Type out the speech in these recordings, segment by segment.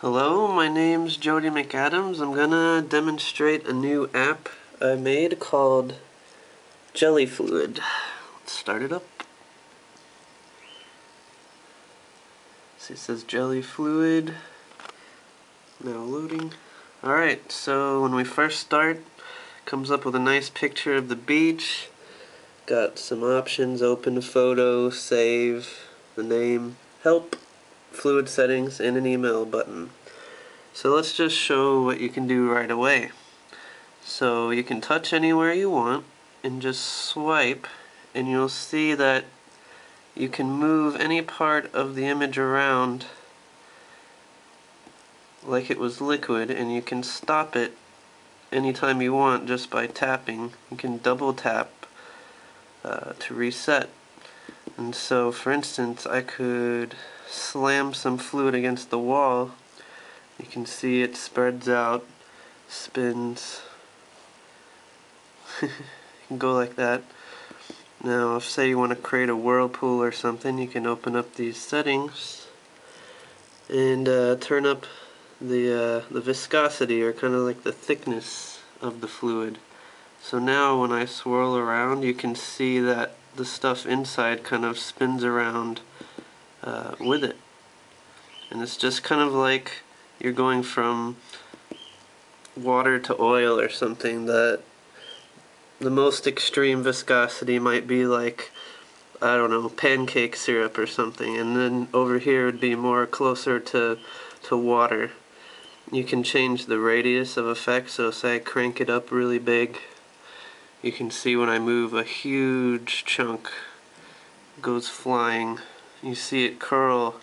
Hello, my name's Jody McAdams. I'm gonna demonstrate a new app I made called JellyFluid. Let's start it up. See, it says JellyFluid. Now loading. Alright, so when we first start, it comes up with a nice picture of the beach. Got some options: open a photo, save, the name, help, fluid settings, and an email button. So let's just show what you can do right away. So you can touch anywhere you want and just swipe, and you'll see that you can move any part of the image around like it was liquid, and you can stop it anytime you want just by tapping. You can double tap to reset. And so, for instance, I could slam some fluid against the wall. You can see it spreads out, spins. You can go like that. Now, if say you want to create a whirlpool or something, you can open up these settings and turn up the viscosity, or kind of like the thickness of the fluid. So now when I swirl around, you can see that the stuff inside kind of spins around with it. And it's just kind of like you're going from water to oil or something. That the most extreme viscosity might be like, I don't know, pancake syrup or something, and then over here would be more closer to water. You can change the radius of effect, so say I crank it up really big, you can see when I move a huge chunk goes flying. You see it curl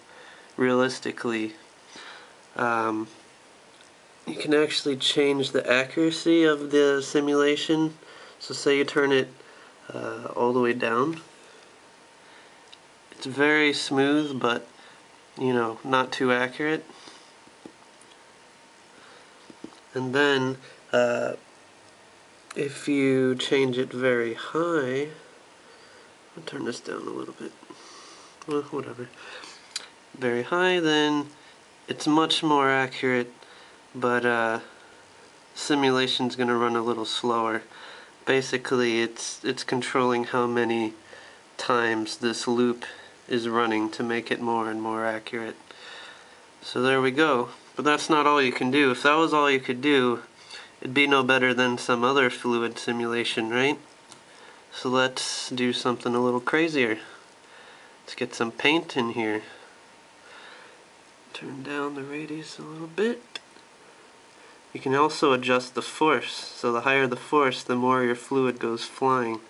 realistically. You can actually change the accuracy of the simulation. So say you turn it all the way down. It's very smooth, but not too accurate. And then if you change it very high, I'll turn this down a little bit. Well, whatever. Very high, then it's much more accurate, but simulation's gonna run a little slower. Basically, it's controlling how many times this loop is running to make it more and more accurate. So there we go. But that's not all you can do. If that was all you could do, it'd be no better than some other fluid simulation, right? So let's do something a little crazier. Let's get some paint in here. Turn down the radius a little bit. You can also adjust the force. So the higher the force, the more your fluid goes flying.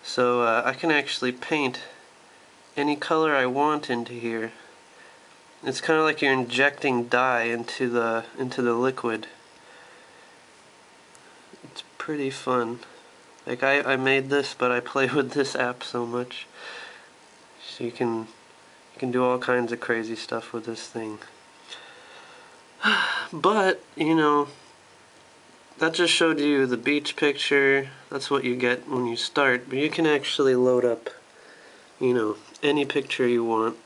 So I can actually paint any color I want into here. It's kind of like you're injecting dye into the liquid. It's pretty fun. Like I made this, but I play with this app so much. So you can do all kinds of crazy stuff with this thing. But that just showed you the beach picture. That's what you get when you start. But you can actually load up, any picture you want.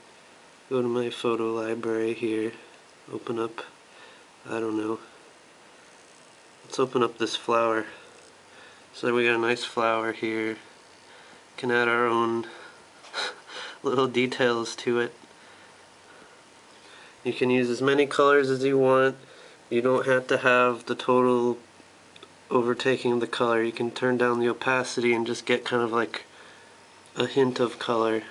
Go to my photo library here. Open up, I don't know. Let's open up this flower. So we got a nice flower here. Can add our own little details to it. You can use as many colors as you want. You don't have to have the total overtaking of the color. You can turn down the opacity and just get kind of like a hint of color.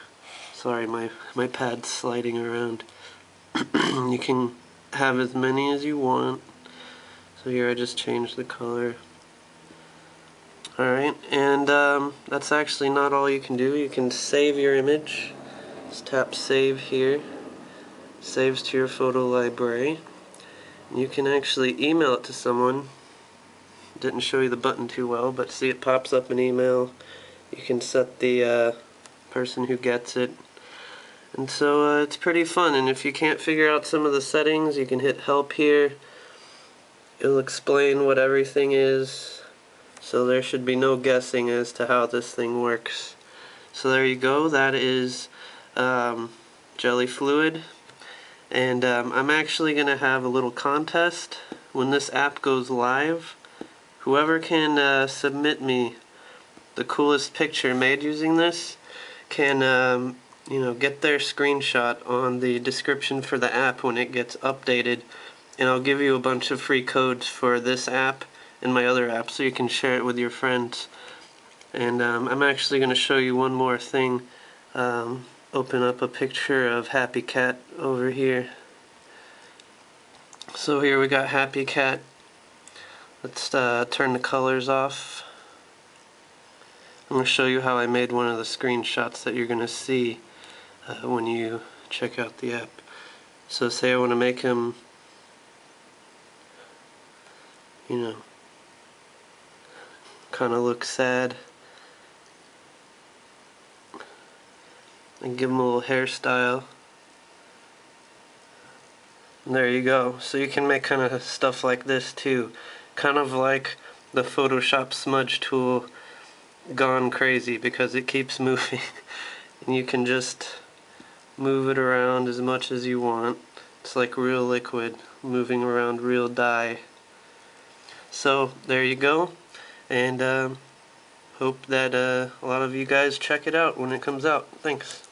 Sorry, my pad's sliding around. You can have as many as you want. So here I just changed the color. Alright, and that's actually not all you can do. You can save your image. Just tap save here. Saves to your photo library. You can actually email it to someone. Didn't show you the button too well, but see, it pops up an email. You can set the person who gets it. And so it's pretty fun. And if you can't figure out some of the settings, you can hit help here. It'll explain what everything is. So there should be no guessing as to how this thing works. So there you go. That is JellyFluid. And I'm actually going to have a little contest when this app goes live. Whoever can submit me the coolest picture made using this can get their screenshot on the description for the app when it gets updated, and I'll give you a bunch of free codes for this app and my other app so you can share it with your friends. And I'm actually going to show you one more thing. Open up a picture of Happy Cat over here. So here we got Happy Cat. Let's turn the colors off. I'm going to show you how I made one of the screenshots that you're going to see when you check out the app. So say I want to make him, kind of look sad. And give him a little hairstyle. And there you go. So you can make kind of stuff like this too. Kind of like the Photoshop smudge tool gone crazy because it keeps moving. And you can just move it around as much as you want. It's like real liquid moving around real dye. So there you go. And hope that a lot of you guys check it out when it comes out. Thanks.